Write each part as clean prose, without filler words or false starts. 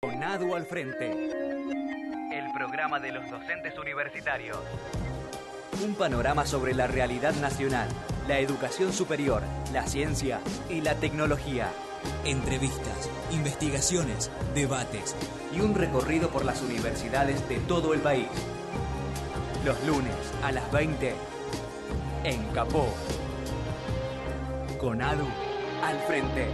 CONADU al frente. El programa de los docentes universitarios. Un panorama sobre la realidad nacional, la educación superior, la ciencia y la tecnología. Entrevistas, investigaciones, debates y un recorrido por las universidades de todo el país. Los lunes a las 20 en Capó. CONADU al frente.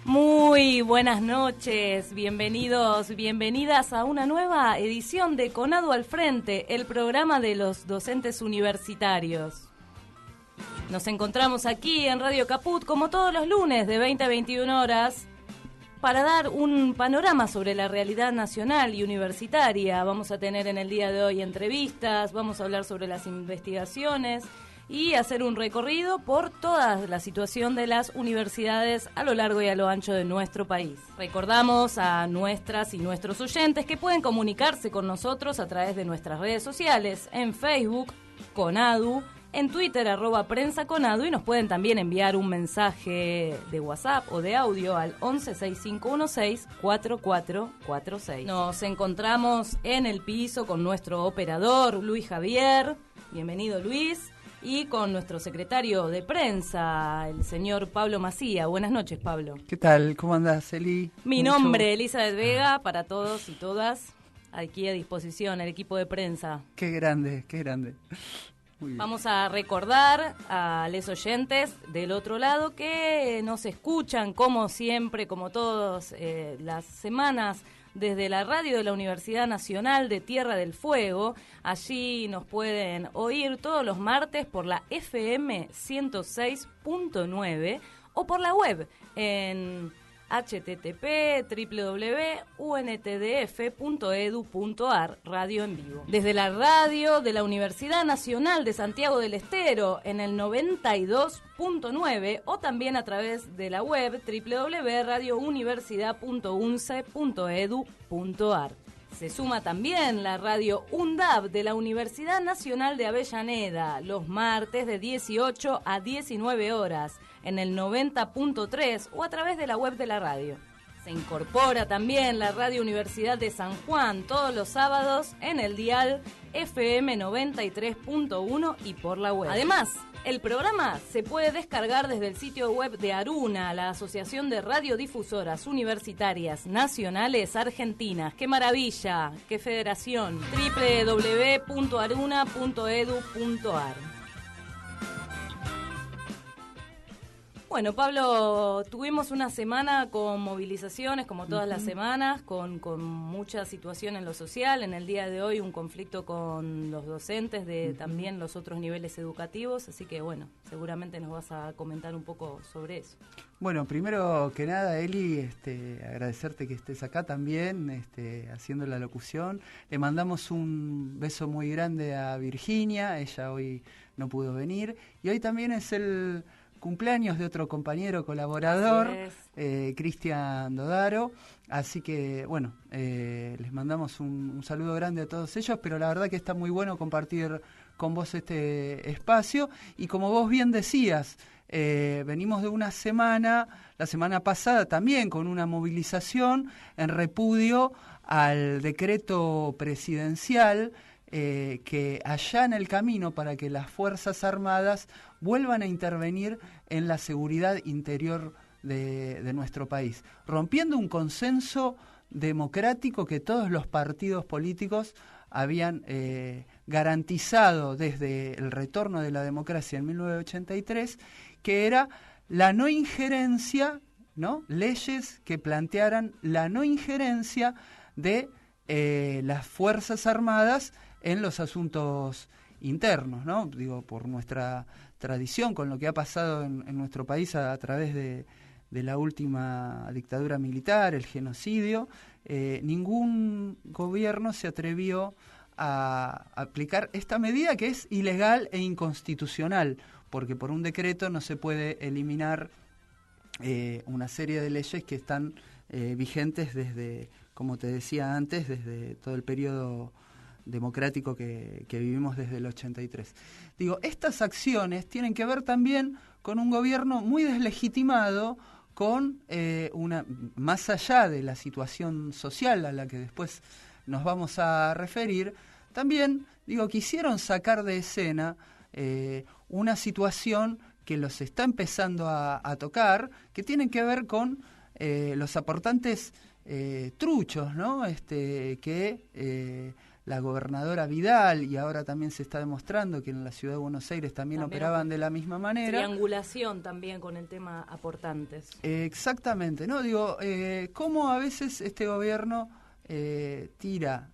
Muy buenas noches, bienvenidos, bienvenidas a una nueva edición de CONADU al frente, el programa de los docentes universitarios. Nos encontramos aquí en Radio Caput como todos los lunes de 20 a 21 horas para dar un panorama sobre la realidad nacional y universitaria. Vamos a tener en el día de hoy entrevistas, vamos a hablar sobre las investigaciones y hacer un recorrido por toda la situación de las universidades a lo largo y a lo ancho de nuestro país. Recordamos a nuestras y nuestros oyentes que pueden comunicarse con nosotros a través de nuestras redes sociales, en Facebook, CONADU, en Twitter, @prensaconadu, y nos pueden también enviar un mensaje de WhatsApp o de audio al 1165164446. Nos encontramos en el piso con nuestro operador, Luis Javier. Bienvenido, Luis. Y con nuestro secretario de prensa, el señor Pablo Macía. Buenas noches, Pablo. ¿Qué tal? ¿Cómo andás, Eli? Mi nombre, Elizabeth Vega, para todos y todas, aquí a disposición, el equipo de prensa. Qué grande, qué grande. Muy bien. Vamos a recordar a los oyentes del otro lado que nos escuchan, como siempre, como todas las semanas, desde la radio de la Universidad Nacional de Tierra del Fuego. Allí nos pueden oír todos los martes por la FM 106.9 o por la web en http://www.untdf.edu.ar, radio en vivo. Desde la radio de la Universidad Nacional de Santiago del Estero en el 92.9 o también a través de la web www.radiouniversidad.unce.edu.ar. Se suma también la radio UNDAB de la Universidad Nacional de Avellaneda los martes de 18 a 19 horas en el 90.3 o a través de la web de la radio. Se incorpora también la Radio Universidad de San Juan todos los sábados en el dial FM 93.1 y por la web. Además, el programa se puede descargar desde el sitio web de ARUNA, la Asociación de Radiodifusoras Universitarias Nacionales Argentinas. ¡Qué maravilla! ¡Qué federación! www.aruna.edu.ar. Bueno, Pablo, tuvimos una semana con movilizaciones, como todas las semanas, con mucha situación en lo social. En el día de hoy un conflicto con los docentes de también los otros niveles educativos. Así que, bueno, seguramente nos vas a comentar un poco sobre eso. Bueno, primero que nada, Eli, agradecerte que estés acá también, haciendo la locución. Le mandamos un beso muy grande a Virginia, ella hoy no pudo venir. Y hoy también es el cumpleaños de otro compañero colaborador, Cristian Dodaro, así que bueno, les mandamos un saludo grande a todos ellos, pero la verdad que está muy bueno compartir con vos este espacio, y como vos bien decías, venimos de una semana, la semana pasada también, con una movilización en repudio al decreto presidencial que allana el camino para que las Fuerzas Armadas vuelvan a intervenir en la seguridad interior de nuestro país, rompiendo un consenso democrático que todos los partidos políticos habían garantizado desde el retorno de la democracia en 1983, que era la no injerencia, ¿no? Leyes que plantearan la no injerencia de las Fuerzas Armadas en los asuntos internos, ¿no? Digo, por nuestra tradición, con lo que ha pasado en nuestro país a través de la última dictadura militar, el genocidio, ningún gobierno se atrevió a aplicar esta medida, que es ilegal e inconstitucional, porque por un decreto no se puede eliminar una serie de leyes que están vigentes desde, como te decía antes, desde todo el periodo democrático que vivimos desde el 83. Digo, estas acciones tienen que ver también con un gobierno muy deslegitimado, con más allá de la situación social a la que después nos vamos a referir, también quisieron sacar de escena una situación que los está empezando a tocar, que tienen que ver con los aportantes truchos, ¿no? Que la gobernadora Vidal, y ahora también se está demostrando que en la ciudad de Buenos Aires también operaban de la misma manera. Triangulación también con el tema aportantes. Exactamente, ¿no? Cómo a veces este gobierno tira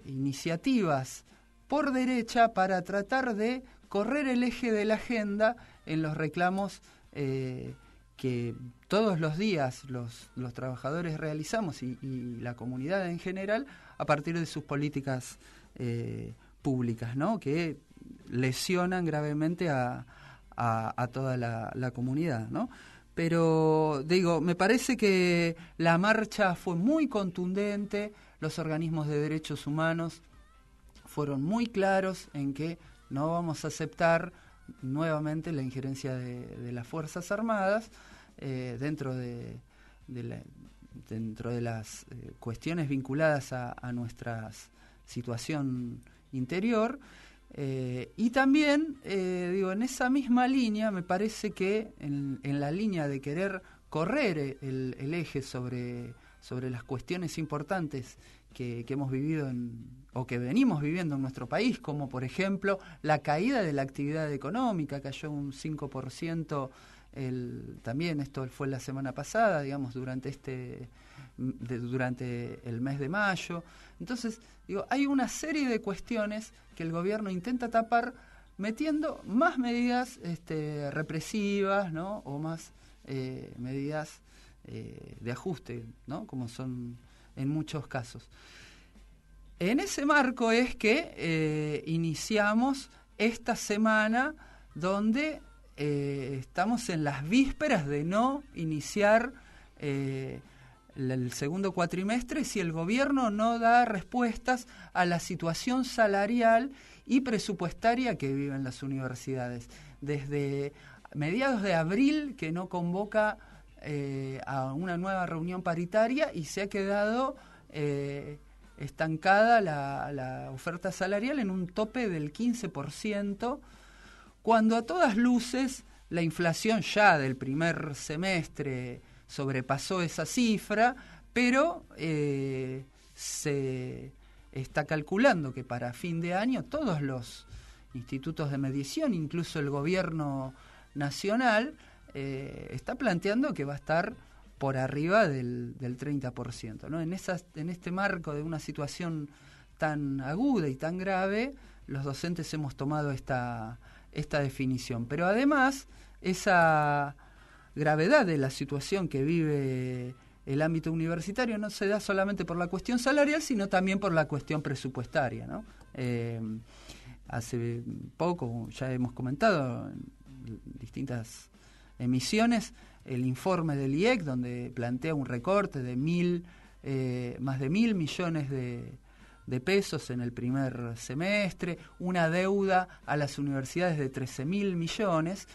iniciativas por derecha para tratar de correr el eje de la agenda en los reclamos que todos los días los trabajadores realizamos y la comunidad en general a partir de sus políticas públicas, ¿no? Que lesionan gravemente a toda la comunidad, ¿no? Pero, me parece que la marcha fue muy contundente, los organismos de derechos humanos fueron muy claros en que no vamos a aceptar nuevamente la injerencia de las Fuerzas Armadas dentro de las cuestiones vinculadas a nuestra situación interior. Y también, en esa misma línea, me parece que en la línea de querer correr el eje sobre las cuestiones importantes que hemos vivido o que venimos viviendo en nuestro país, como por ejemplo la caída de la actividad económica, cayó un 5%, también esto fue la semana pasada, durante el mes de mayo. Entonces, hay una serie de cuestiones que el gobierno intenta tapar metiendo más medidas represivas, ¿no? O más medidas de ajuste, ¿no? Como son en muchos casos. En ese marco es que iniciamos esta semana donde estamos en las vísperas de no iniciar el segundo cuatrimestre si el gobierno no da respuestas a la situación salarial y presupuestaria que viven las universidades. Desde mediados de abril que no convoca a una nueva reunión paritaria y se ha quedado estancada la oferta salarial en un tope del 15%, cuando a todas luces la inflación ya del primer semestre sobrepasó esa cifra, pero se está calculando que para fin de año todos los institutos de medición, incluso el gobierno nacional, está planteando que va a estar por arriba del 30%, ¿no? En este marco de una situación tan aguda y tan grave, los docentes hemos tomado esta definición. Pero además, esa gravedad de la situación que vive el ámbito universitario no se da solamente por la cuestión salarial, sino también por la cuestión presupuestaria, ¿no? Hace poco, ya hemos comentado en distintas emisiones, el informe del IEC, donde plantea un recorte de más de 1.000 millones de pesos en el primer semestre, una deuda a las universidades de 13.000 millones,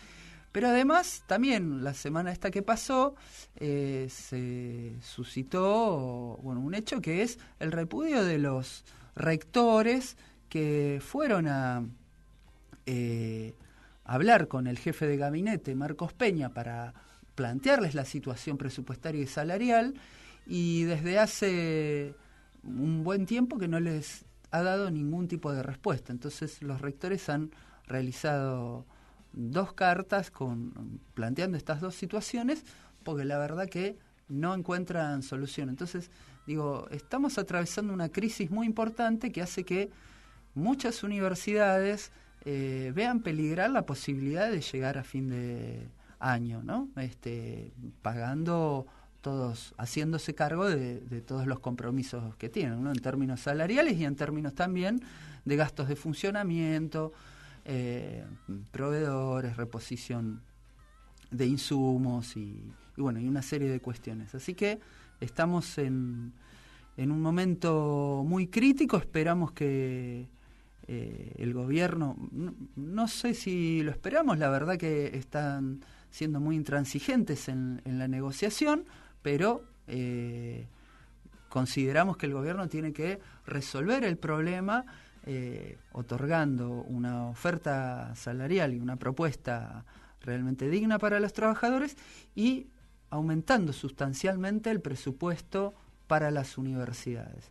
pero además también la semana esta que pasó se suscitó un hecho que es el repudio de los rectores que fueron a hablar con el jefe de gabinete, Marcos Peña, para plantearles la situación presupuestaria y salarial, y desde hace un buen tiempo que no les ha dado ningún tipo de respuesta. Entonces los rectores han realizado 2 cartas planteando estas 2 situaciones, porque la verdad que no encuentran solución. Entonces, estamos atravesando una crisis muy importante que hace que muchas universidades vean peligrar la posibilidad de llegar a fin de año, ¿no? Pagando todos, haciéndose cargo de todos los compromisos que tienen, ¿no? En términos salariales y en términos también de gastos de funcionamiento, proveedores, reposición de insumos y una serie de cuestiones. Así que estamos en un momento muy crítico. Esperamos que el gobierno, no sé si lo esperamos, la verdad que están siendo muy intransigentes en la negociación, pero consideramos que el gobierno tiene que resolver el problema otorgando una oferta salarial y una propuesta realmente digna para los trabajadores y aumentando sustancialmente el presupuesto para las universidades.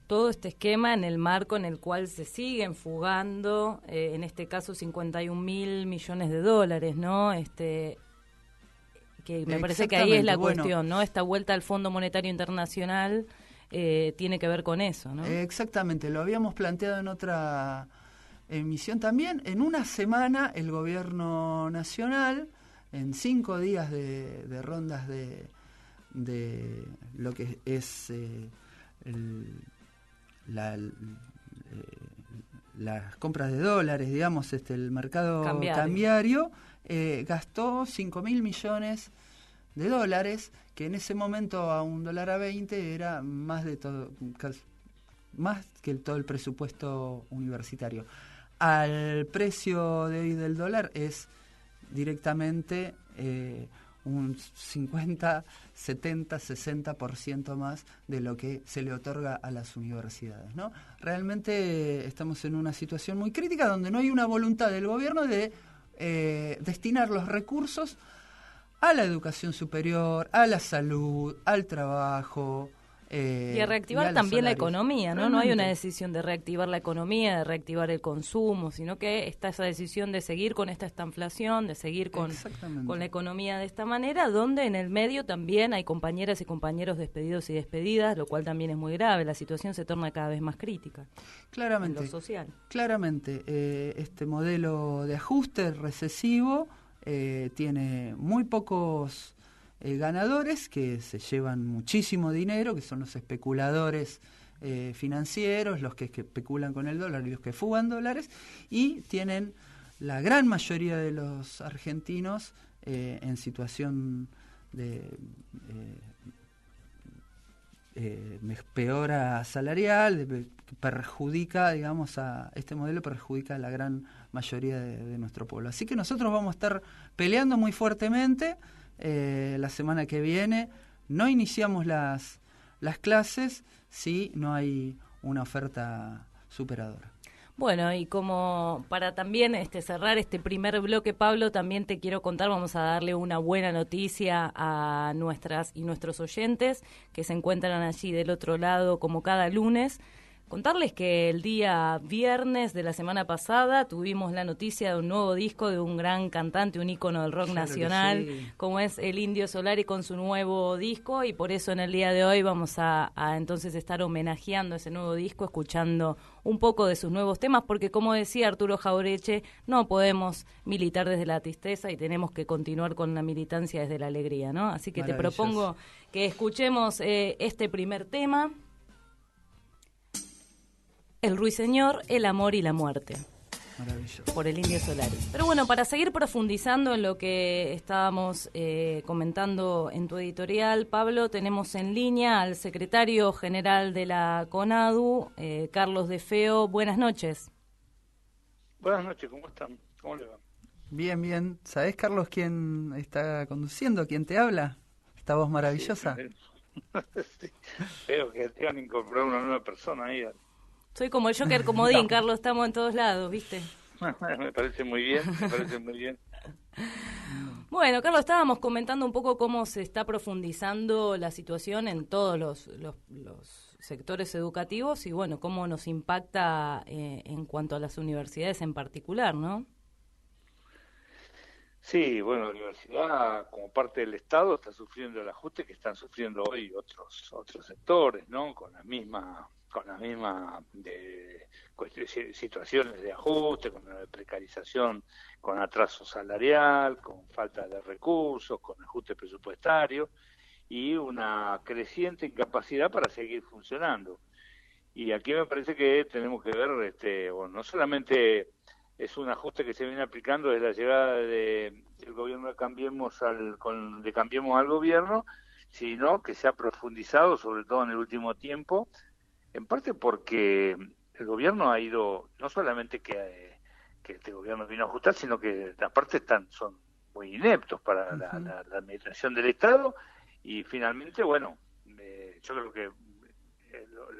Todo este esquema en el marco en el cual se siguen fugando, en este caso 51.000 millones de dólares, ¿no? Que me parece que ahí es la cuestión, ¿no? Esta vuelta al Fondo Monetario Internacional tiene que ver con eso, ¿no? Exactamente, lo habíamos planteado en otra emisión también. En una semana el gobierno nacional, en 5 días de rondas de lo que es las compras de dólares, digamos, el mercado cambiario gastó 5.000 millones de dólares, que en ese momento a $1.20 era más que todo el presupuesto universitario. Al precio de hoy del dólar es directamente un 50, 70, 60% más de lo que se le otorga a las universidades, ¿no? Realmente estamos en una situación muy crítica donde no hay una voluntad del gobierno de destinar los recursos a la educación superior, a la salud, al trabajo. Y a reactivar también la economía, ¿no? No hay una decisión de reactivar la economía, de reactivar el consumo, sino que está esa decisión de seguir con esta estanflación, de seguir con la economía de esta manera, donde en el medio también hay compañeras y compañeros despedidos y despedidas, lo cual también es muy grave. La situación se torna cada vez más crítica. Claramente. En lo social. Claramente. Este modelo de ajuste recesivo tiene muy pocos ganadores que se llevan muchísimo dinero, que son los especuladores financieros, los que especulan con el dólar y los que fugan dólares, y tienen la gran mayoría de los argentinos en situación de peora salarial, perjudica, digamos, este modelo perjudica a la gran mayoría de nuestro pueblo. Así que nosotros vamos a estar peleando muy fuertemente. La semana que viene no iniciamos las clases si no hay una oferta superadora. Bueno, y como para también cerrar este primer bloque, Pablo, también te quiero contar, vamos a darle una buena noticia a nuestras y nuestros oyentes que se encuentran allí del otro lado como cada lunes. Contarles que el día viernes de la semana pasada tuvimos la noticia de un nuevo disco de un gran cantante, un ícono del rock nacional, como es el Indio Solari con su nuevo disco, y por eso en el día de hoy vamos a entonces estar homenajeando ese nuevo disco, escuchando un poco de sus nuevos temas, porque como decía Arturo Jaureche, no podemos militar desde la tristeza y tenemos que continuar con la militancia desde la alegría, ¿no? Así que te propongo que escuchemos este primer tema. El Ruiseñor, el amor y la muerte. Maravilloso. Por el Indio Solari. Pero bueno, para seguir profundizando en lo que estábamos comentando en tu editorial, Pablo, tenemos en línea al secretario general de la CONADU, Carlos De Feo. Buenas noches. Buenas noches, ¿cómo están? ¿Cómo le va? Bien, bien. ¿Sabés, Carlos, quién está conduciendo? ¿Quién te habla? Esta voz maravillosa. Sí. Espero que tengan incorporado una nueva persona ahí. Soy como el Joker comodín, Carlos, estamos en todos lados, ¿viste? Me parece muy bien, me parece muy bien. Bueno, Carlos, estábamos comentando un poco cómo se está profundizando la situación en todos los sectores educativos y, bueno, cómo nos impacta en cuanto a las universidades en particular, ¿no? Sí, bueno, la universidad como parte del Estado está sufriendo el ajuste que están sufriendo hoy otros sectores, ¿no? Con las mismas situaciones de ajuste, con la precarización, con atraso salarial, con falta de recursos, con ajuste presupuestario y una creciente incapacidad para seguir funcionando. Y aquí me parece que tenemos que ver, no solamente es un ajuste que se viene aplicando desde la llegada del gobierno de Cambiemos al gobierno, sino que se ha profundizado, sobre todo en el último tiempo, en parte porque el gobierno ha ido, no solamente que este gobierno vino a ajustar, sino que aparte son muy ineptos para la administración del Estado, y finalmente, bueno, yo creo que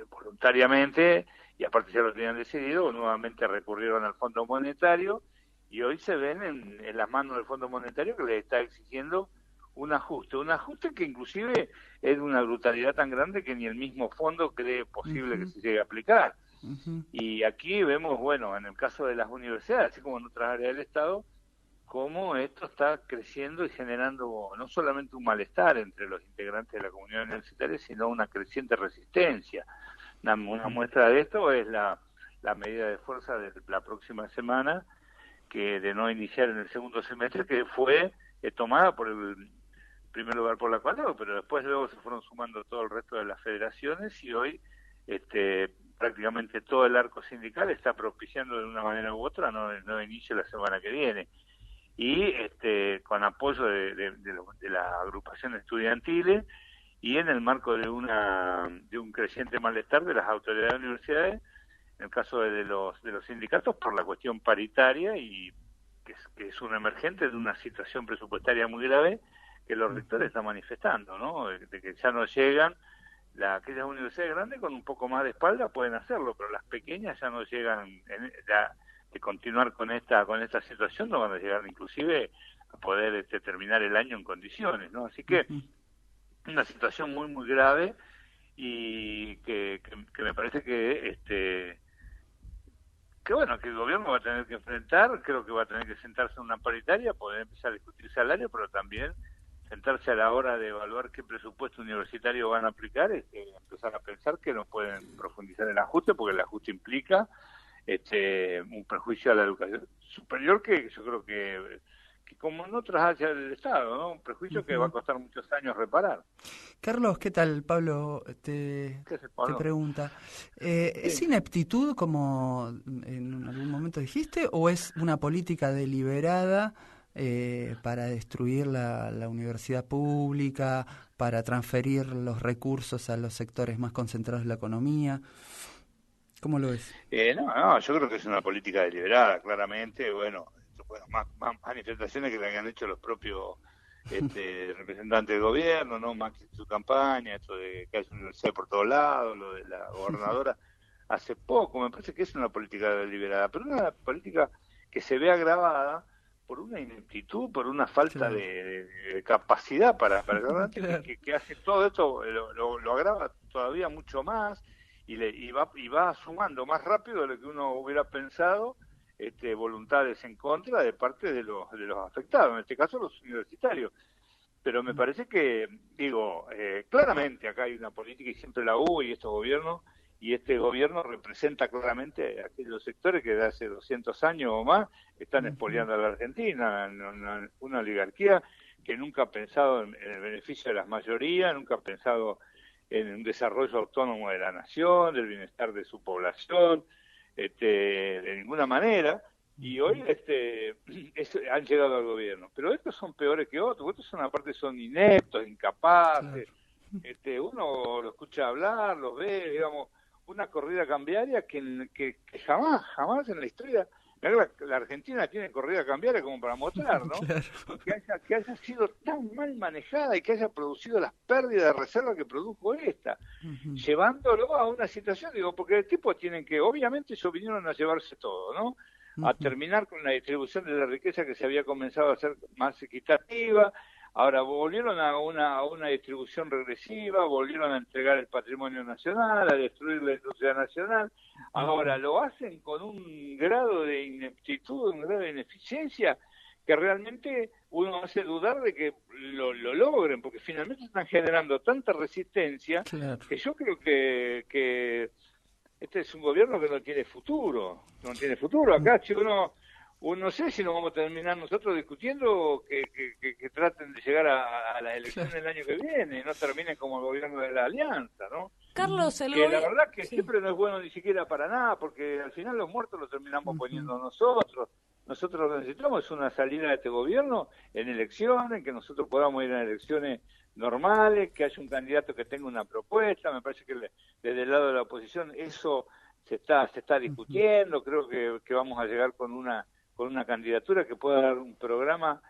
voluntariamente, y aparte ya lo tenían decidido, nuevamente recurrieron al Fondo Monetario, y hoy se ven en las manos del Fondo Monetario que les está exigiendo un ajuste que inclusive es de una brutalidad tan grande que ni el mismo fondo cree posible que se llegue a aplicar. Y aquí vemos, bueno, en el caso de las universidades, así como en otras áreas del Estado, cómo esto está creciendo y generando no solamente un malestar entre los integrantes de la comunidad universitaria, sino una creciente resistencia. Una muestra de esto es la medida de fuerza de la próxima semana, que de no iniciar en el segundo semestre, que fue tomada por el primer lugar por la CONADO, pero después luego se fueron sumando todo el resto de las federaciones, y hoy prácticamente todo el arco sindical está propiciando de una manera u otra no inicie la semana que viene. Y con apoyo de las agrupaciones estudiantiles, y en el marco de un creciente malestar de las autoridades de las universidades, en el caso de los sindicatos, por la cuestión paritaria, y que es un emergente de una situación presupuestaria muy grave que los rectores están manifestando, ¿no? De que ya no llegan, aquellas universidades grandes con un poco más de espalda pueden hacerlo, pero las pequeñas ya no llegan, de continuar con esta situación no van a llegar inclusive a poder terminar el año en condiciones, ¿no? Así que una situación muy muy grave, y que me parece que bueno, que el gobierno va a tener que enfrentar. Creo que va a tener que sentarse en una paritaria, poder empezar a discutir salario, pero también sentarse a la hora de evaluar qué presupuesto universitario van a aplicar, empezar a pensar que no pueden profundizar el ajuste, porque el ajuste implica un perjuicio a la educación superior, que yo creo que como en otras áreas del Estado, ¿no? Un prejuicio que va a costar muchos años reparar. Carlos, ¿qué tal? Pablo te pregunta. ¿Es ineptitud, como en algún momento dijiste, o es una política deliberada para destruir la universidad pública, para transferir los recursos a los sectores más concentrados de la economía? ¿Cómo lo ves? No, yo creo que es una política deliberada, claramente. Bueno, más manifestaciones que le han hecho los propios representantes del gobierno, ¿no? Más que su campaña, esto de que hay universidad por todos lados, lo de la gobernadora hace poco. Me parece que es una política deliberada, pero una política que se ve agravada por una ineptitud, por una falta de capacidad para que hace todo esto, lo agrava todavía mucho más, y va sumando más rápido de lo que uno hubiera pensado, voluntades en contra de parte de los afectados, en este caso los universitarios. Pero me parece que, claramente acá hay una política, y siempre la hubo, y este gobierno representa claramente a aquellos sectores que de hace 200 años o más están expoliando a la Argentina, una oligarquía que nunca ha pensado en el beneficio de las mayorías, nunca ha pensado en un desarrollo autónomo de la nación, del bienestar de su población, de ninguna manera. Y hoy han llegado al gobierno, pero estos son peores que otros. Estos son ineptos, incapaces. Uno lo escucha hablar, los ve, digamos, una corrida cambiaria que jamás en la historia. La Argentina tiene corrida cambiaria como para mostrar, ¿no? Claro. Que haya sido tan mal manejada y que haya producido las pérdidas de reserva que produjo esta, llevándolo a una situación, porque el tipo obviamente ellos vinieron a llevarse todo, ¿no? A terminar con la distribución de la riqueza que se había comenzado a hacer más equitativa. Ahora volvieron a una distribución regresiva, volvieron a entregar el patrimonio nacional, a destruir la industria nacional. Ahora lo hacen con un grado de ineptitud, un grado de ineficiencia, que realmente uno hace dudar de que lo logren, porque finalmente están generando tanta resistencia, que yo creo que este es un gobierno que no tiene futuro. Acá, si uno no sé si nos vamos a terminar nosotros discutiendo que traten de llegar a las elecciones el año que viene, no terminen como el gobierno de la Alianza, ¿no? Carlos, la verdad que siempre no es bueno ni siquiera para nada, porque al final los muertos los terminamos poniendo nosotros. Nosotros lo que necesitamos es una salida de este gobierno en elecciones, que nosotros podamos ir a elecciones normales, que haya un candidato que tenga una propuesta. Me parece que desde el lado de la oposición eso se está discutiendo. Creo que vamos a llegar con una candidatura que pueda dar un programa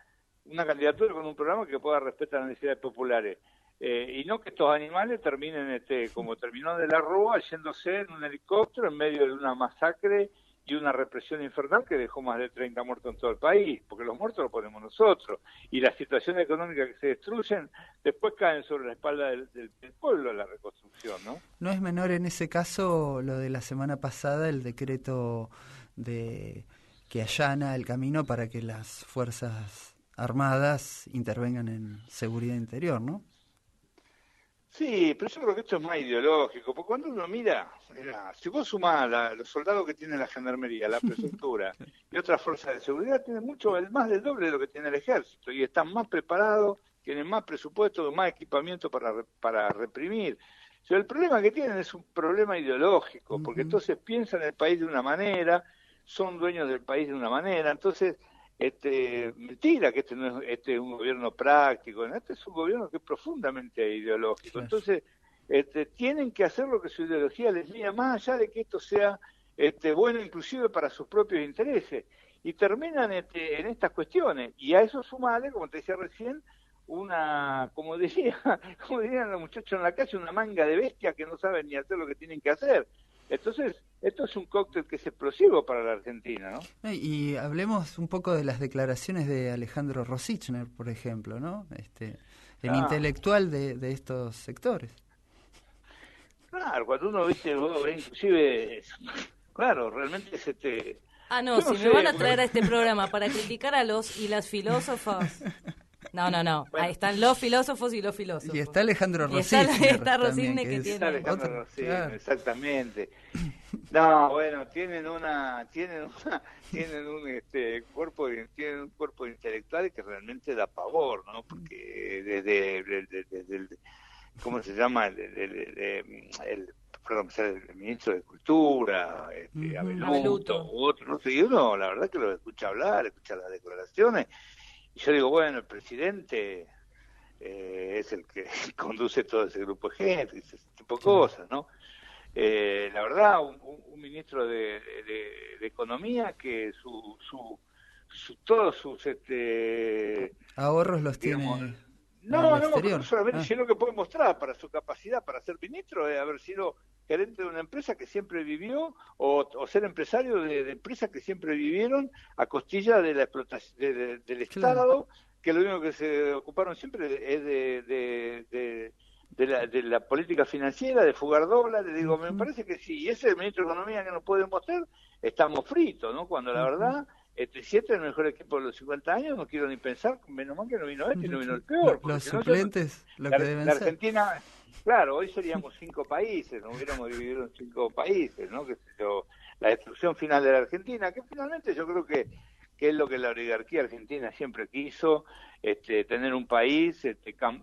una candidatura con un programa que pueda respetar las necesidades populares. Y no que estos animales terminen, como terminó de la Rúa, yéndose en un helicóptero en medio de una masacre y una represión infernal que dejó más de 30 muertos en todo el país, porque los muertos los ponemos nosotros, y las situaciones económicas que se destruyen después caen sobre la espalda del pueblo de la reconstrucción, ¿no? No es menor en ese caso lo de la semana pasada, el decreto que allana el camino para que las Fuerzas Armadas intervengan en seguridad interior, ¿no? Sí, pero yo creo que esto es más ideológico, porque cuando uno mira, si vos sumás los soldados que tiene la gendarmería, la prefectura y otras fuerzas de seguridad, tienen más del doble de lo que tiene el ejército, y están más preparados, tienen más presupuesto, más equipamiento para reprimir. O sea, el problema que tienen es un problema ideológico, porque entonces piensan el país de una manera, son dueños del país de una manera, entonces... mentira que este no es un gobierno práctico, este es un gobierno que es profundamente ideológico. Claro. Entonces tienen que hacer lo que su ideología les diga, más allá de que esto sea bueno inclusive para sus propios intereses, y terminan en estas cuestiones, y a eso sumarle, como te decía recién, como dirían los muchachos en la calle, una manga de bestias que no saben ni hacer lo que tienen que hacer. Entonces, esto es un cóctel que es explosivo para la Argentina, ¿no? Y hablemos un poco de las declaraciones de Alejandro Rosichner, por ejemplo, ¿no? El intelectual de estos sectores. Claro, cuando uno dice, inclusive, claro, realmente es no, si me van a traer a este programa para criticar a los y las filósofas... No. Bueno. Ahí están los filósofos y los filósofos. Y está Alejandro Rosichner. Está Rosichner que tiene... Alejandro Rosichner, claro. Exactamente. No, bueno, tienen un cuerpo de intelectuales que realmente da pavor, ¿no? Porque desde ¿cómo se llama? El ministro de Cultura, Abeluto, u otro, no sé, y uno, la verdad que lo escucha hablar, escucha las declaraciones. Y yo digo, bueno, el presidente es el que conduce todo ese grupo de gente, ese tipo de cosas, ¿no? La verdad, un ministro de Economía que todos sus ahorros los digamos, tiene no solamente sino que puede mostrar para su capacidad para ser ministro es haber sido gerente de una empresa que siempre vivió o ser empresario de empresas que siempre vivieron a costilla de la explotación del Estado, que lo único que se ocuparon siempre es de la política financiera, de fugar dólares. Digo, me parece que si ese es el ministro de Economía que nos puede mostrar, estamos fritos, ¿no? Cuando la verdad, si este es el mejor equipo de los 50 años, no quiero ni pensar, menos mal que no vino y no vino el peor. Los suplentes, lo que deben ser. La Argentina, claro, hoy seríamos 5 países, nos hubiéramos dividido en 5 países, ¿no? La destrucción final de la Argentina, que finalmente yo creo que es lo que la oligarquía argentina siempre quiso, tener un país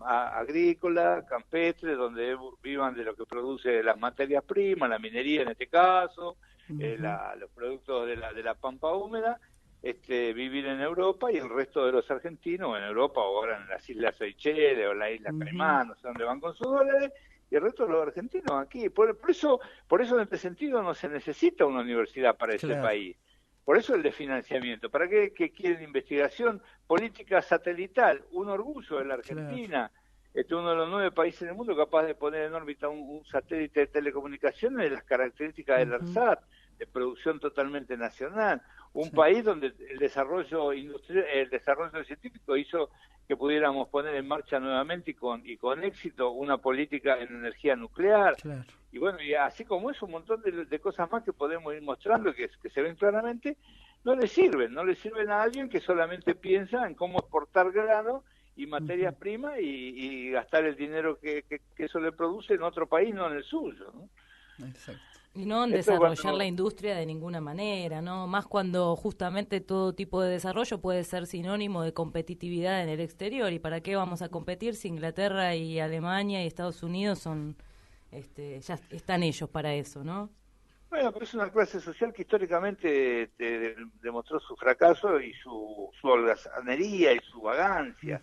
agrícola, campestre, donde vivan de lo que produce las materias primas, la minería en este caso, los productos de la pampa húmeda, vivir en Europa y el resto de los argentinos en Europa o ahora en las Islas Seychelles o la Isla Caimán, no sé dónde van con sus dólares, y el resto de los argentinos aquí. Por eso en este sentido no se necesita una universidad para ese país. Por eso el desfinanciamiento. ¿Para qué quieren investigación política satelital? Un orgullo de la Argentina. Uno de los 9 países del mundo capaz de poner en órbita un satélite de telecomunicaciones de las características del ARSAT, de producción totalmente nacional. Un país donde el desarrollo industrial, el desarrollo científico hizo que pudiéramos poner en marcha nuevamente y con éxito una política en energía nuclear. Y bueno, y así como es un montón de cosas más que podemos ir mostrando que se ven claramente, no le sirven a alguien que solamente piensa en cómo exportar grano y materias primas y gastar el dinero que eso le produce en otro país, no en el suyo, ¿no? Exacto. Y no en desarrollar la industria de ninguna manera, ¿no? Más cuando justamente todo tipo de desarrollo puede ser sinónimo de competitividad en el exterior. ¿Y para qué vamos a competir si Inglaterra y Alemania y Estados Unidos son ya están ellos para eso, ¿no? Bueno, pero es una clase social que históricamente demostró su fracaso y su holgazanería y su vagancia.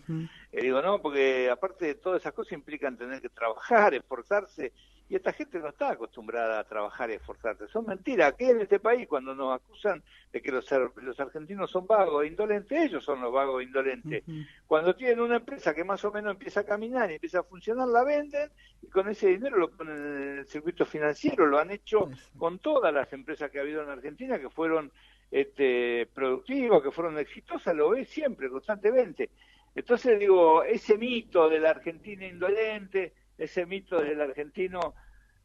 Y digo, no, porque aparte de todas esas cosas implican tener que trabajar, esforzarse, y esta gente no está acostumbrada a trabajar y esforzarse. Son mentiras. Aquí en este país, cuando nos acusan de que los argentinos son vagos e indolentes, ellos son los vagos e indolentes. Cuando tienen una empresa que más o menos empieza a caminar y empieza a funcionar, la venden, y con ese dinero lo ponen en el circuito financiero. Lo han hecho con todas las empresas que ha habido en Argentina, que fueron productivas, que fueron exitosas, lo ves siempre, constantemente. Entonces digo, ese mito de la Argentina indolente, ese mito del argentino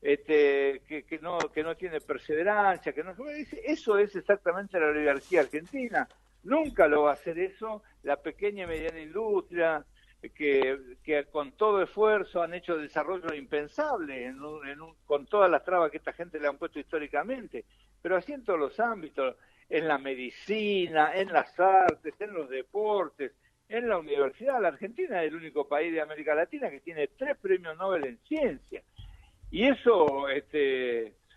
que no tiene perseverancia, eso es exactamente la oligarquía argentina. Nunca lo va a hacer eso la pequeña y mediana industria, que con todo esfuerzo han hecho desarrollo impensable con todas las trabas que esta gente le han puesto históricamente, pero así en todos los ámbitos, en la medicina, en las artes, en los deportes, en la universidad. La Argentina es el único país de América Latina que tiene 3 premios Nobel en ciencia. Y eso,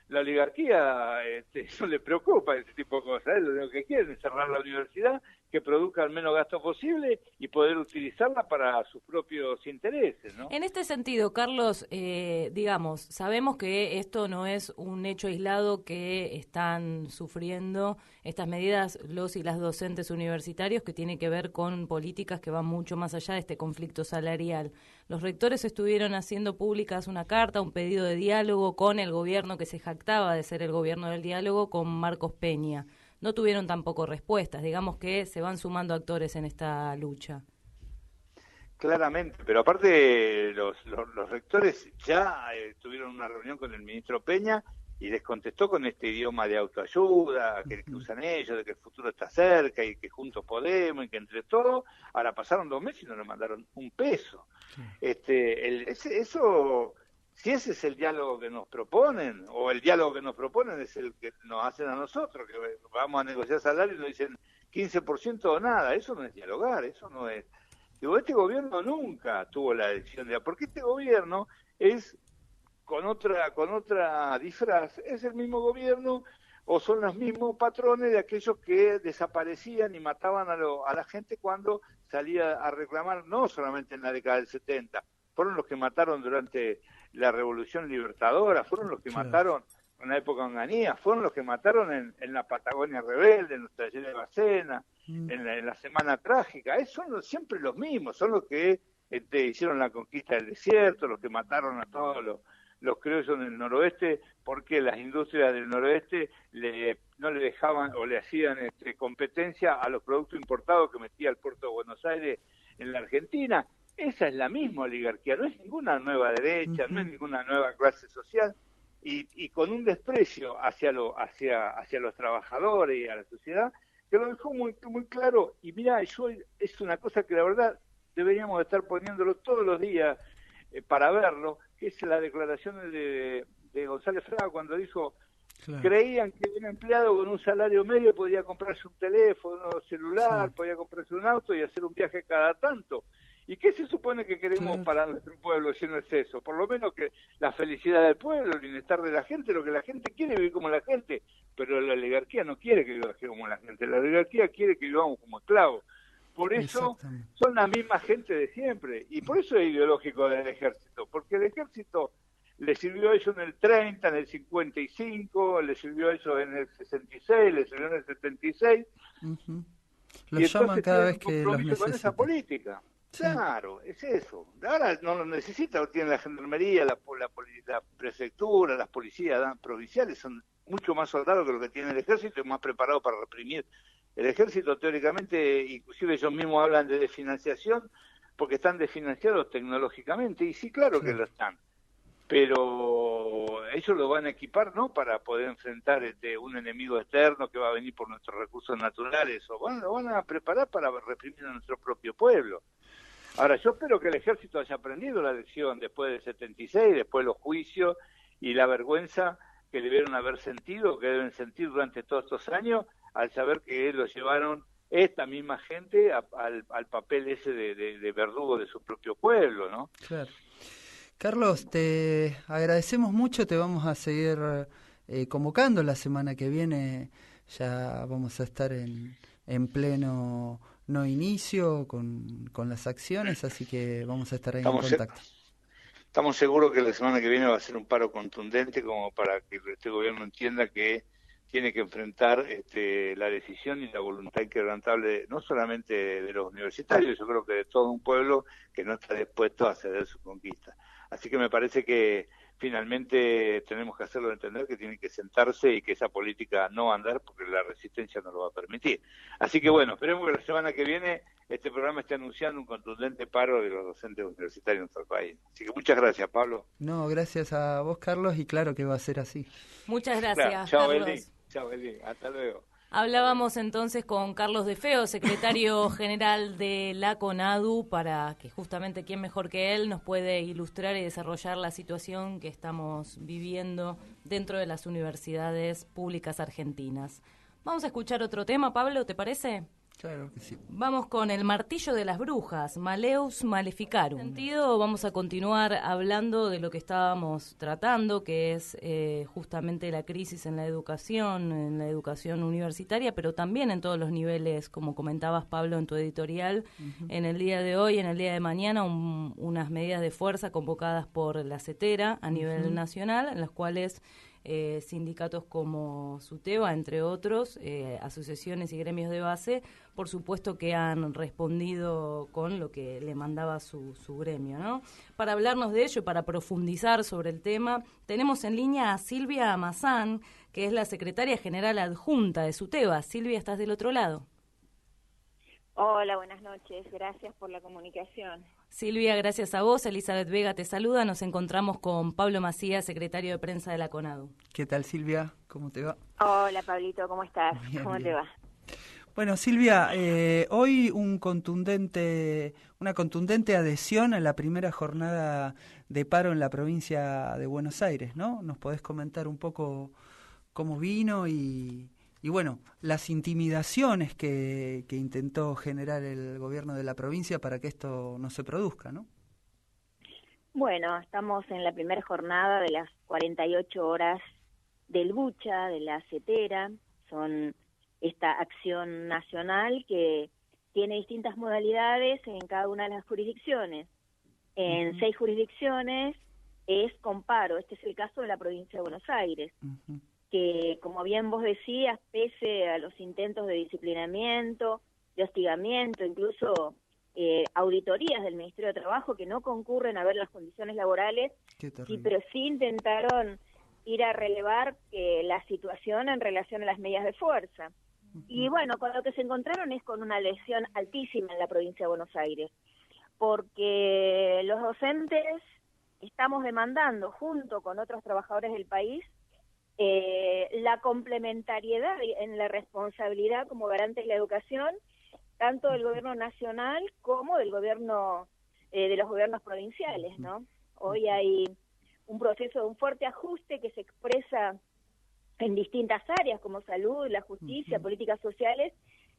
la oligarquía, eso le preocupa, ese tipo de cosas. Lo único que quieren es cerrar la universidad, que produzca el menos gasto posible y poder utilizarla para sus propios intereses, ¿no? En este sentido, Carlos, digamos, sabemos que esto no es un hecho aislado que están sufriendo estas medidas los y las docentes universitarios, que tiene que ver con políticas que van mucho más allá de este conflicto salarial. Los rectores estuvieron haciendo públicas una carta, un pedido de diálogo con el gobierno que se jactaba de ser el gobierno del diálogo, con Marcos Peña. No tuvieron tampoco respuestas, digamos que se van sumando actores en esta lucha. Claramente, pero aparte los rectores ya tuvieron una reunión con el ministro Peña y les contestó con este idioma de autoayuda que usan ellos, de que el futuro está cerca y que juntos podemos y que entre todos. Ahora pasaron 2 meses y no le mandaron un peso. Eso... Si ese es el diálogo que nos proponen, o el diálogo que nos proponen es el que nos hacen a nosotros, que vamos a negociar salario y nos dicen 15% o nada, eso no es dialogar, eso no es... Digo, este gobierno nunca tuvo la decisión de... Porque este gobierno es, con otra disfraz, es el mismo gobierno o son los mismos patrones de aquellos que desaparecían y mataban a la gente cuando salía a reclamar, no solamente en la década del 70, fueron los que mataron durante la Revolución Libertadora, fueron los que mataron en la época onganía, fueron los que mataron en la Patagonia Rebelde, en los talleres de Bacena, en la Semana Trágica. Son siempre los mismos, son los que hicieron la conquista del desierto, los que mataron a todos los criollos en el noroeste, porque las industrias del noroeste no le dejaban o le hacían competencia a los productos importados que metía el puerto de Buenos Aires en la Argentina. Esa es la misma oligarquía, no es ninguna nueva derecha, no es ninguna nueva clase social, y con un desprecio hacia los trabajadores y a la sociedad, que lo dejó muy, muy claro. Y mira, es una cosa que la verdad deberíamos estar poniéndolo todos los días para verlo, que es la declaración de González Fraga cuando dijo, creían que un empleado con un salario medio podía comprarse un teléfono celular, podía comprarse un auto y hacer un viaje cada tanto. ¿Y qué se supone que queremos para nuestro pueblo si no es eso? Por lo menos que la felicidad del pueblo, el bienestar de la gente, lo que la gente quiere vivir como la gente, pero la oligarquía no quiere que vivamos como la gente, la oligarquía quiere que vivamos como esclavos. Por eso son la misma gente de siempre, y por eso es ideológico del ejército, porque el ejército le sirvió a ellos en el 30, en el 55, le sirvió a ellos en el 66, le sirvió en el 76. Lo llaman cada vez que los necesitan. Con esa política. Claro, es eso. Ahora no lo necesita, tiene la gendarmería, la prefectura, las policías provinciales, son mucho más soldados que lo que tiene el ejército y más preparados para reprimir. El ejército, teóricamente, inclusive ellos mismos hablan de desfinanciación, porque están desfinanciados tecnológicamente, y sí, claro que lo están. Pero ellos lo van a equipar, ¿no?, para poder enfrentar un enemigo externo que va a venir por nuestros recursos naturales, o lo van a preparar para reprimir a nuestro propio pueblo. Ahora, yo espero que el ejército haya aprendido la lección después del 76, después de los juicios y la vergüenza que debieron haber sentido, que deben sentir durante todos estos años, al saber que lo llevaron esta misma gente al papel ese de verdugo de su propio pueblo, ¿no? Claro. Carlos, te agradecemos mucho, te vamos a seguir convocando la semana que viene, ya vamos a estar en pleno no inicio con las acciones, así que vamos a estar ahí en contacto. Estamos seguros que la semana que viene va a ser un paro contundente como para que este gobierno entienda que tiene que enfrentar la decisión y la voluntad inquebrantable no solamente de los universitarios, yo creo que de todo un pueblo que no está dispuesto a ceder su conquista. Así que me parece que finalmente tenemos que hacerlo entender que tienen que sentarse y que esa política no va a andar porque la resistencia no lo va a permitir. Así que bueno, esperemos que la semana que viene este programa esté anunciando un contundente paro de los docentes universitarios en nuestro país. Así que muchas gracias, Pablo. No, gracias a vos, Carlos, y claro que va a ser así. Muchas gracias, claro. Chao, Carlos. Eli. Chao, Eli. Hasta luego. Hablábamos entonces con Carlos De Feo, secretario general de la CONADU, para que justamente quién mejor que él nos puede ilustrar y desarrollar la situación que estamos viviendo dentro de las universidades públicas argentinas. Vamos a escuchar otro tema, Pablo, ¿te parece? Claro que sí. Vamos con el martillo de las brujas, Maleus Maleficarum. En ese sentido, vamos a continuar hablando de lo que estábamos tratando, que es justamente la crisis en la educación universitaria, pero también en todos los niveles, como comentabas, Pablo, en tu editorial. En el día de hoy, en el día de mañana, unas medidas de fuerza convocadas por la CETERA a nivel nacional, en las cuales sindicatos como SUTEBA, entre otros, asociaciones y gremios de base, por supuesto que han respondido con lo que le mandaba su gremio, ¿no? Para hablarnos de ello y para profundizar sobre el tema, tenemos en línea a Silvia Mazán, que es la secretaria general adjunta de SUTEBA. Silvia, ¿estás del otro lado? Hola, buenas noches. Gracias por la comunicación. Silvia, gracias a vos. Elizabeth Vega te saluda. Nos encontramos con Pablo Macías, secretario de prensa de la CONADU. ¿Qué tal, Silvia? ¿Cómo te va? Hola, Pablito, ¿cómo estás? Bien, ¿Cómo bien. te va? Bueno, Silvia, hoy una contundente adhesión a la primera jornada de paro en la provincia de Buenos Aires, ¿no? ¿Nos podés comentar un poco cómo vino y bueno, las intimidaciones que intentó generar el gobierno de la provincia para que esto no se produzca, ¿no? Bueno, estamos en la primera jornada de las 48 horas del Bucha, de la CETERA. Son esta acción nacional que tiene distintas modalidades en cada una de las jurisdicciones. En 6 jurisdicciones es con paro. Este es el caso de la provincia de Buenos Aires. Que, como bien vos decías, pese a los intentos de disciplinamiento, de hostigamiento, incluso auditorías del Ministerio de Trabajo que no concurren a ver las condiciones laborales, sí, pero sí intentaron ir a relevar la situación en relación a las medidas de fuerza. Y bueno, con lo que se encontraron es con una lesión altísima en la provincia de Buenos Aires, porque los docentes estamos demandando, junto con otros trabajadores del país, la complementariedad en la responsabilidad como garante de la educación, tanto del gobierno nacional como del gobierno de los gobiernos provinciales, ¿no? Hoy hay un proceso de un fuerte ajuste que se expresa en distintas áreas como salud, la justicia, políticas sociales,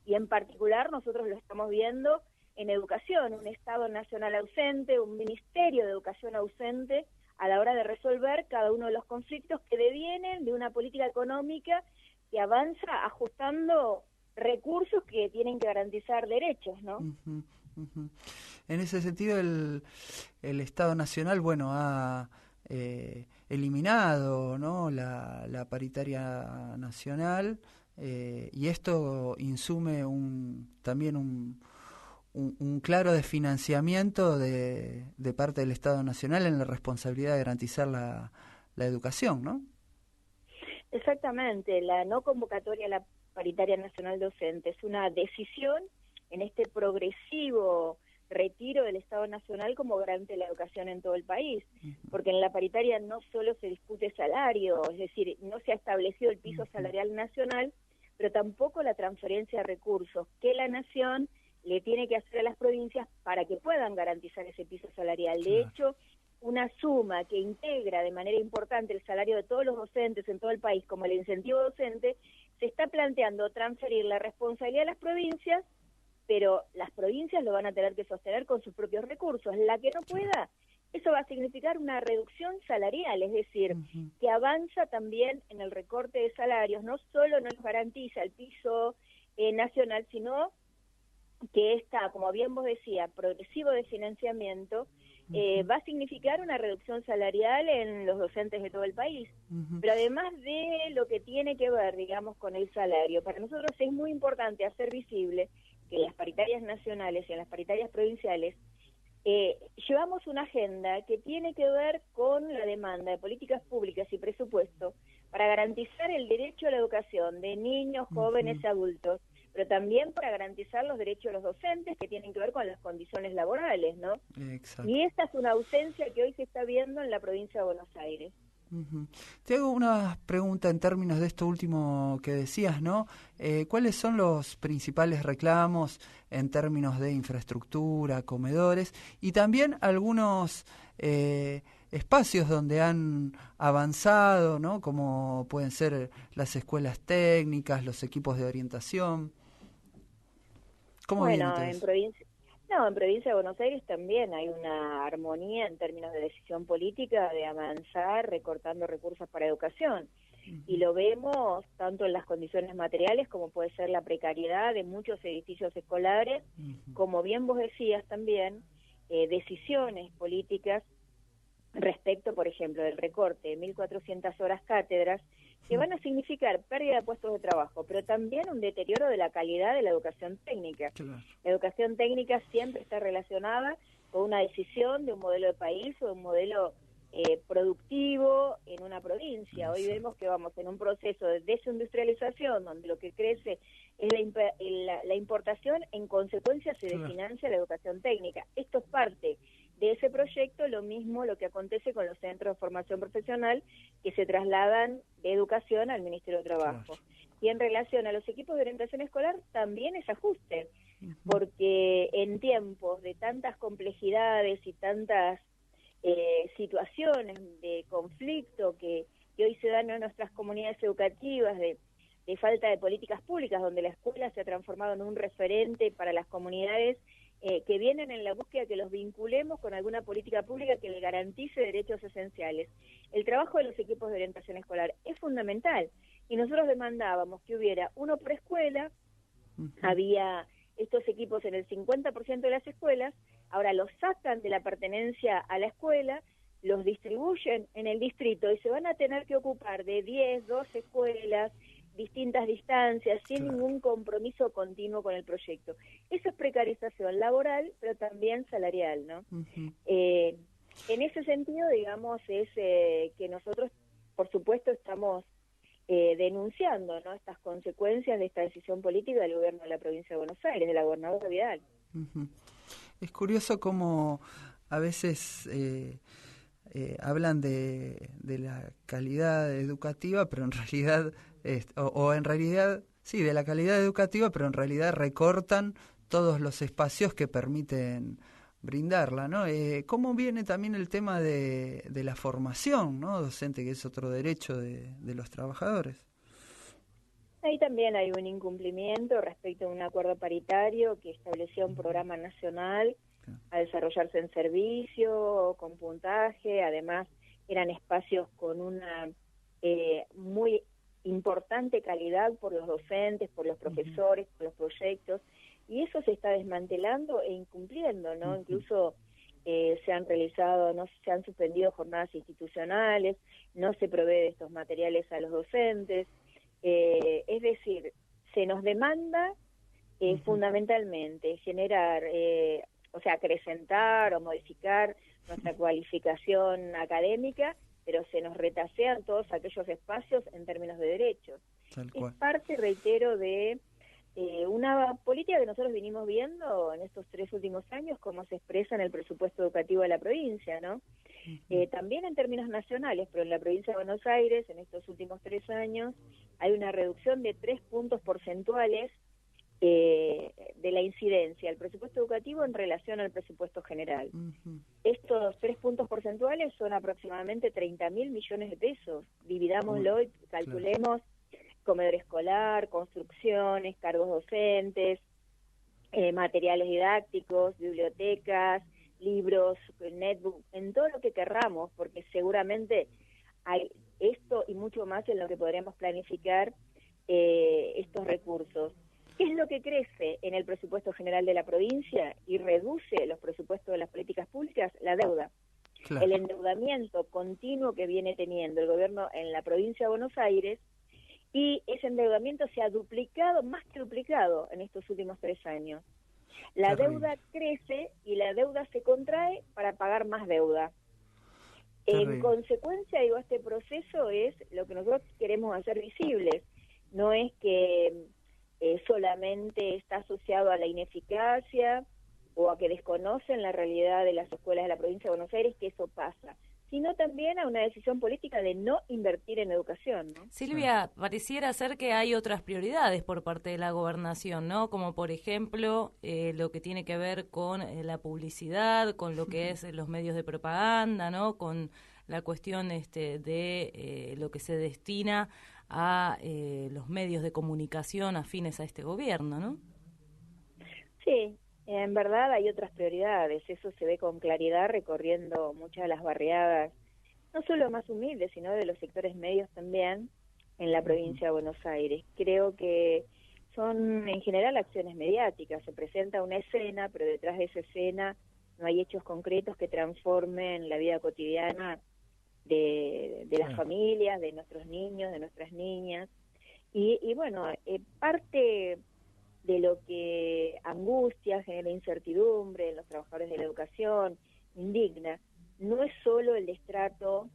y en particular nosotros lo estamos viendo en educación, un Estado nacional ausente, un Ministerio de Educación ausente a la hora de resolver cada uno de los conflictos que devienen de una política económica que avanza ajustando recursos que tienen que garantizar derechos, ¿no? En ese sentido, el Estado Nacional, bueno, ha eliminado, ¿no?, la paritaria nacional, y esto insume también un claro desfinanciamiento de parte del Estado Nacional en la responsabilidad de garantizar la educación, ¿no? Exactamente, la no convocatoria a la paritaria nacional docente es una decisión en este progresivo retiro del Estado Nacional como garante de la educación en todo el país, porque en la paritaria no solo se discute salario, es decir, no se ha establecido el piso salarial nacional, pero tampoco la transferencia de recursos que la nación le tiene que hacer a las provincias para que puedan garantizar ese piso salarial. De hecho, una suma que integra de manera importante el salario de todos los docentes en todo el país, como el incentivo docente, se está planteando transferir la responsabilidad a las provincias, pero las provincias lo van a tener que sostener con sus propios recursos. La que no pueda, eso va a significar una reducción salarial, es decir, que avanza también en el recorte de salarios, no solo no nos garantiza el piso nacional, sino que esta, como bien vos decía, progresivo de financiamiento, va a significar una reducción salarial en los docentes de todo el país. Pero además de lo que tiene que ver, digamos, con el salario, para nosotros es muy importante hacer visible que en las paritarias nacionales y en las paritarias provinciales llevamos una agenda que tiene que ver con la demanda de políticas públicas y presupuesto para garantizar el derecho a la educación de niños, jóvenes y adultos, pero también para garantizar los derechos de los docentes que tienen que ver con las condiciones laborales, ¿no? Exacto. Y esta es una ausencia que hoy se está viendo en la provincia de Buenos Aires. Te hago una pregunta en términos de esto último que decías, ¿no? ¿Cuáles son los principales reclamos en términos de infraestructura, comedores y también algunos espacios donde han avanzado, ¿no? Como pueden ser las escuelas técnicas, los equipos de orientación? ¿Cómo viene todo eso? En provincia de Buenos Aires también hay una armonía en términos de decisión política de avanzar recortando recursos para educación. Y lo vemos tanto en las condiciones materiales, como puede ser la precariedad de muchos edificios escolares, como bien vos decías también, decisiones políticas respecto, por ejemplo, del recorte de 1.400 horas cátedras, que van a significar pérdida de puestos de trabajo, pero también un deterioro de la calidad de la educación técnica. Claro. La educación técnica siempre está relacionada con una decisión de un modelo de país o de un modelo productivo en una provincia. Hoy vemos que vamos en un proceso de desindustrialización, donde lo que crece es la importación, en consecuencia se desfinancia la educación técnica. Esto es parte de ese proyecto, lo mismo lo que acontece con los centros de formación profesional que se trasladan de educación al Ministerio de Trabajo. Claro. Y en relación a los equipos de orientación escolar también es ajuste, porque en tiempos de tantas complejidades y tantas situaciones de conflicto que hoy se dan en nuestras comunidades educativas, de falta de políticas públicas, donde la escuela se ha transformado en un referente para las comunidades que vienen en la búsqueda que los vinculemos con alguna política pública que le garantice derechos esenciales. El trabajo de los equipos de orientación escolar es fundamental y nosotros demandábamos que hubiera uno por escuela. Había estos equipos en el 50% de las escuelas, ahora los sacan de la pertenencia a la escuela, los distribuyen en el distrito y se van a tener que ocupar de 10, 12 escuelas, distintas distancias, sin ningún compromiso continuo con el proyecto. Eso es precarización laboral, pero también salarial, ¿no? En ese sentido, digamos, es que nosotros, por supuesto, estamos denunciando, ¿no?, estas consecuencias de esta decisión política del gobierno de la provincia de Buenos Aires, de la gobernadora Vidal. Es curioso cómo a veces hablan de la calidad educativa, pero en realidad, sí, de la calidad educativa, pero en realidad recortan todos los espacios que permiten brindarla, ¿no? ¿Cómo viene también el tema de la formación, ¿no?, docente, que es otro derecho de los trabajadores? Ahí también hay un incumplimiento respecto a un acuerdo paritario que establecía un programa nacional a desarrollarse en servicio, con puntaje. Además eran espacios con una muy importante calidad por los docentes, por los profesores, por los proyectos, y eso se está desmantelando e incumpliendo, ¿no? Incluso se han suspendido jornadas institucionales, no se provee de estos materiales a los docentes, es decir, se nos demanda fundamentalmente generar, acrecentar o modificar nuestra cualificación académica, pero se nos retasean todos aquellos espacios en términos de derechos. Es parte, reitero, de una política que nosotros vinimos viendo en estos 3 últimos años, como se expresa en el presupuesto educativo de la provincia, ¿no? También en términos nacionales, pero en la provincia de Buenos Aires, en estos últimos 3 años, hay una reducción de 3 puntos porcentuales de la incidencia del presupuesto educativo en relación al presupuesto general. Estos 3 puntos porcentuales son aproximadamente 30.000 millones de pesos. Dividámoslo y calculemos comedor escolar, construcciones, cargos docentes, materiales didácticos, bibliotecas, libros, netbook, en todo lo que querramos, porque seguramente hay esto y mucho más en lo que podremos planificar estos recursos. ¿Qué es lo que crece en el presupuesto general de la provincia y reduce los presupuestos de las políticas públicas? La deuda. Claro. El endeudamiento continuo que viene teniendo el gobierno en la provincia de Buenos Aires, y ese endeudamiento se ha duplicado, más que duplicado, en estos últimos 3 años. La deuda crece y la deuda se contrae para pagar más deuda. En consecuencia, digo, este proceso es lo que nosotros queremos hacer visibles. No es que solamente está asociado a la ineficacia o a que desconocen la realidad de las escuelas de la provincia de Buenos Aires, que eso pasa, sino también a una decisión política de no invertir en educación, ¿no? Silvia, pareciera ser que hay otras prioridades por parte de la gobernación, ¿no? Como por ejemplo lo que tiene que ver con la publicidad, con lo que es los medios de propaganda, ¿no? Con la cuestión de lo que se destina a los medios de comunicación afines a este gobierno, ¿no? Sí. En verdad hay otras prioridades, eso se ve con claridad recorriendo muchas de las barriadas, no solo más humildes, sino de los sectores medios también en la provincia de Buenos Aires. Creo que son en general acciones mediáticas, se presenta una escena, pero detrás de esa escena no hay hechos concretos que transformen la vida cotidiana de las familias, de nuestros niños, de nuestras niñas. Y bueno, parte de lo que angustia, genera incertidumbre en los trabajadores de la educación, indigna, no es solo el destrato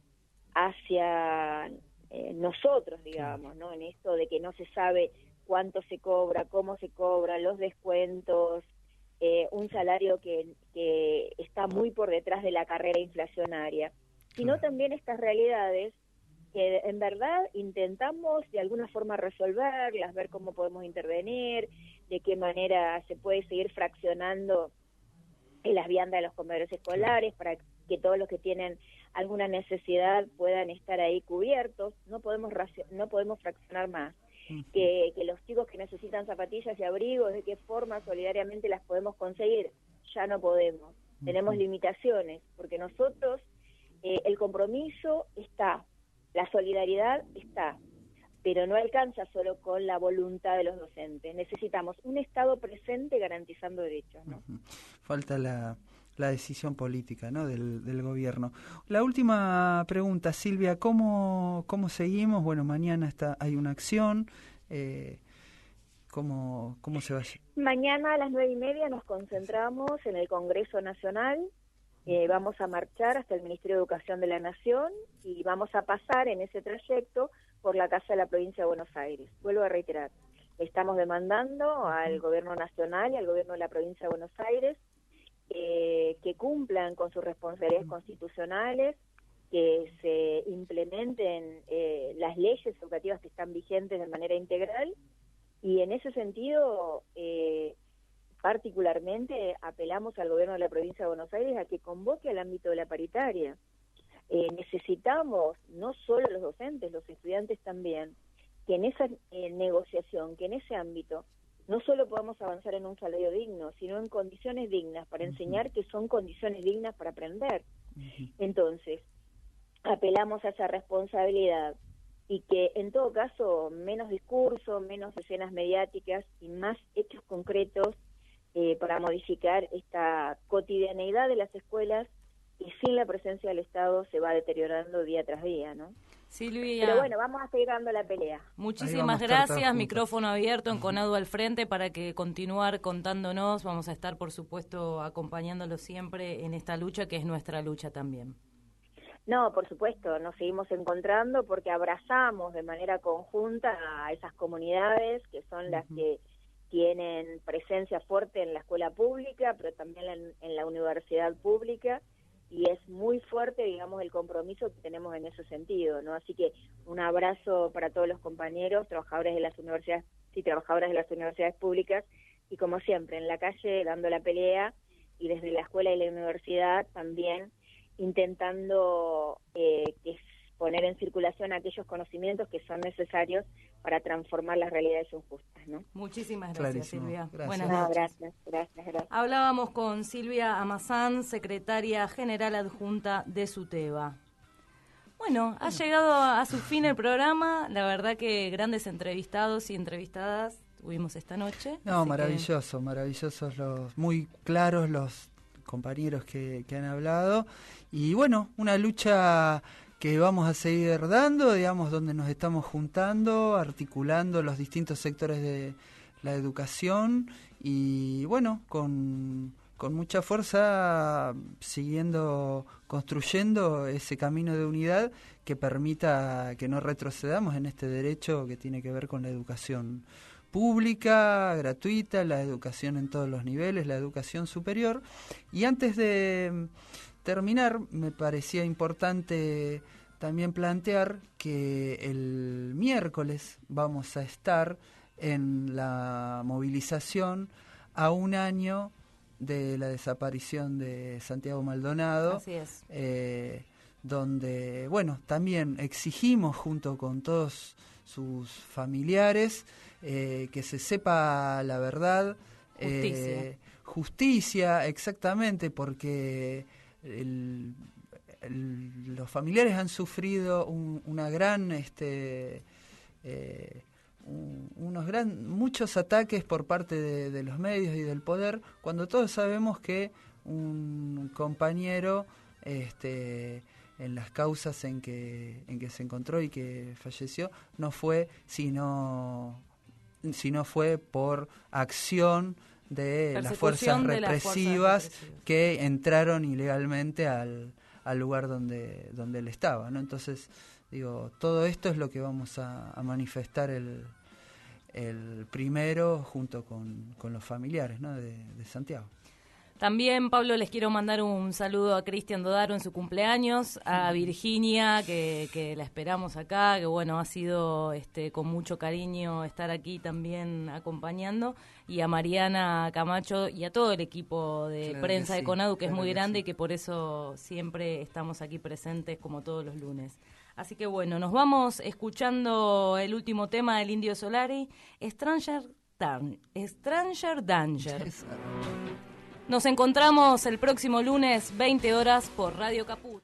hacia nosotros, digamos, ¿no? En esto de que no se sabe cuánto se cobra, cómo se cobra, los descuentos, un salario que está muy por detrás de la carrera inflacionaria, sino también estas realidades que en verdad intentamos de alguna forma resolverlas, ver cómo podemos intervenir, de qué manera se puede seguir fraccionando en las viandas de los comedores escolares para que todos los que tienen alguna necesidad puedan estar ahí cubiertos. No podemos fraccionar más. Que los chicos que necesitan zapatillas y abrigos, de qué forma solidariamente las podemos conseguir, ya no podemos. Tenemos limitaciones, porque nosotros, el compromiso está, la solidaridad está, pero no alcanza solo con la voluntad de los docentes. Necesitamos un Estado presente garantizando derechos, ¿no? Falta la decisión política, ¿no? del gobierno. La última pregunta, Silvia, ¿cómo seguimos? Bueno, mañana hay una acción. ¿Cómo se va a hacer? Mañana a las 9:30 nos concentramos en el Congreso Nacional. Vamos a marchar hasta el Ministerio de Educación de la Nación y vamos a pasar en ese trayecto por la Casa de la Provincia de Buenos Aires. Vuelvo a reiterar, estamos demandando al Gobierno Nacional y al Gobierno de la Provincia de Buenos Aires que cumplan con sus responsabilidades constitucionales, que se implementen las leyes educativas que están vigentes de manera integral, y en ese sentido particularmente apelamos al Gobierno de la Provincia de Buenos Aires a que convoque al ámbito de la paritaria. Necesitamos, no solo los docentes, los estudiantes también, que en esa negociación, que en ese ámbito, no solo podamos avanzar en un salario digno, sino en condiciones dignas para enseñar, que son condiciones dignas para aprender. Entonces, apelamos a esa responsabilidad y que en todo caso menos discurso, menos escenas mediáticas y más hechos concretos para modificar esta cotidianeidad de las escuelas, y sin la presencia del Estado se va deteriorando día tras día, ¿no? Silvia, pero bueno, vamos a seguir dando la pelea. Muchísimas gracias, micrófono abierto en Conadu al frente para que continuar contándonos. Vamos a estar, por supuesto, acompañándolo siempre en esta lucha, que es nuestra lucha también. No, por supuesto, nos seguimos encontrando porque abrazamos de manera conjunta a esas comunidades que son las que tienen presencia fuerte en la escuela pública, pero también en la universidad pública, y es muy fuerte, digamos, el compromiso que tenemos en ese sentido, ¿no? Así que un abrazo para todos los compañeros, trabajadores de las universidades y trabajadoras de las universidades públicas, y como siempre, en la calle dando la pelea, y desde la escuela y la universidad también intentando poner en circulación aquellos conocimientos que son necesarios para transformar las realidades injustas, ¿no? Muchísimas gracias, Silvia. Gracias. Buenas noches. Gracias. Hablábamos con Silvia Amazán, secretaria general adjunta de SUTEBA. Bueno, ha llegado a su fin el programa. La verdad que grandes entrevistados y entrevistadas. tuvimos esta noche. No, maravillosos, muy claros los compañeros que han hablado. Y bueno, una lucha que vamos a seguir dando, digamos, donde nos estamos juntando, articulando los distintos sectores de la educación y bueno, con mucha fuerza siguiendo construyendo ese camino de unidad que permita que no retrocedamos en este derecho que tiene que ver con la educación pública, gratuita, la educación en todos los niveles, la educación superior. Y antes de terminar, me parecía importante también plantear que el miércoles vamos a estar en la movilización a un año de la desaparición de Santiago Maldonado. Así es. Donde, bueno, también exigimos junto con todos sus familiares que se sepa la verdad. Justicia, exactamente, porque los familiares han sufrido una gran muchos ataques por parte de los medios y del poder, cuando todos sabemos que un compañero en las causas en que se encontró y que falleció no fue sino fue por acción de las fuerzas represivas que entraron ilegalmente al lugar donde él estaba, ¿no? Entonces, digo, todo esto es lo que vamos a manifestar el primero junto con los familiares, ¿no? de Santiago. También, Pablo, les quiero mandar un saludo a Cristian Dodaro en su cumpleaños, a Virginia, que la esperamos acá, que bueno, ha sido con mucho cariño estar aquí también acompañando, y a Mariana Camacho y a todo el equipo de prensa de CONADU, que es muy grande y que por eso siempre estamos aquí presentes como todos los lunes. Así que bueno, nos vamos escuchando el último tema del Indio Solari, Stranger Danger. Nos encontramos el próximo lunes, 20 horas, por Radio Caput.